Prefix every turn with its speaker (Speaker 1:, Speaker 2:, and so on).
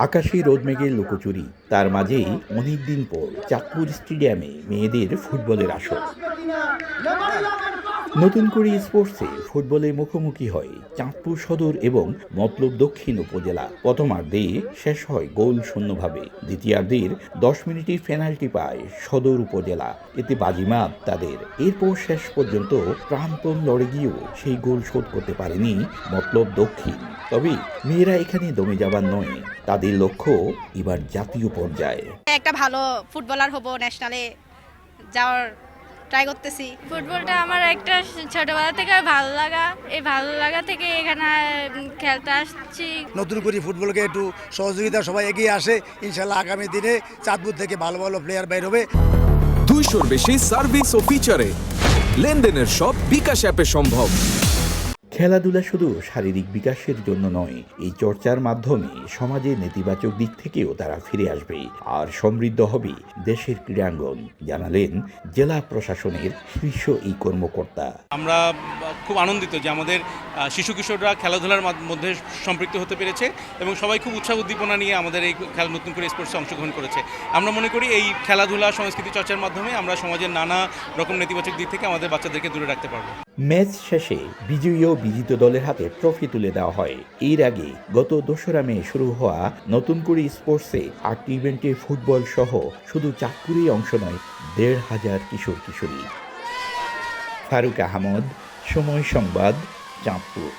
Speaker 1: আকাশে রোদ মেঘের লুকোচুরি, তার মাঝেই অনেকদিন পর চাঁদপুর স্টেডিয়ামে মেয়েদের ফুটবলের আসর। নতুন করে স্পোর্টসে ফুটবলের মুখোমুখি হয় চাঁদপুর সদর এবং মতলব দক্ষিণ উপজেলা। প্রথমার্ধে শেষ হয় গোল শূন্যভাবে, দ্বিতীয়ার্ধের 10 মিনিটে পেনাল্টি পায় সদর উপজেলা, এতে বাজিমাত তাদের। এরপর শেষ পর্যন্ত প্রাণপণ লড়ে গিয়েও সেই গোল শোধ করতে পারেনি মতলব দক্ষিণ। তবে মেয়েরা এখানে দমে যাবার নয়, তাদের লক্ষ্য এবার জাতীয় পর্যায়ে।
Speaker 2: একটা ভালো ফুটবলার হব, ন্যাশনালে যাওয়ার ট্রাই করতেছি।
Speaker 3: ফুটবলটা আমার একটা ছোটবেলা থেকে ভালো লাগা, এই ভালো লাগা থেকে এখানে খেলতে আসছি।
Speaker 4: নতুন করে ফুটবলকে একটু সহযোগিতা সবাই এগিয়ে আসে, ইনশাল্লাহ আগামী দিনে চাঁদপুর থেকে ভালো ভালো প্লেয়ার বের হবে।
Speaker 5: 200-র বেশি সার্ভিস ও ফিচারে লেনদেনের সব বিকাশ অ্যাপে সম্ভব।
Speaker 1: খেলাধুলা শুধু শারীরিক বিকাশের জন্য নয়, এই চর্চার মাধ্যমে সমাজের নেতিবাচক দিক থেকেও তারা ফিরে আসবে আর সমৃদ্ধ হবে দেশের ক্রীড়াঙ্গন, জানালেন জেলা প্রশাসনের শীর্ষ এই কর্মকর্তা।
Speaker 6: আমরা খুব আনন্দিত যে আমাদের শিশু কিশোররা খেলাধুলার মধ্যে সম্পৃক্ত হতে পেরেছে এবং সবাই খুব উৎসাহ উদ্দীপনা নিয়ে আমাদের এই খেলা নতুন করে স্পোর্টসে অংশগ্রহণ করেছে। আমরা মনে করি এই খেলাধুলা সংস্কৃতি চর্চার মাধ্যমে আমরা সমাজের নানা রকম নেতিবাচক দিক থেকে আমাদের বাচ্চাদেরকে দূরে রাখতে পারবো।
Speaker 1: ম্যাচ শেষে বিজয়ী ও বিজিত দলের হাতে ট্রফি তুলে দেওয়া হয়। এর আগে গত 2রা মে শুরু হওয়া নতুন করে স্পোর্টসে 8টি ইভেন্টে ফুটবল সহ শুধু চাঁদপুরেই অংশ নেয় 1,500 কিশোর কিশোরী। ফারুক আহমদ, সময় সংবাদ, চাঁদপুর।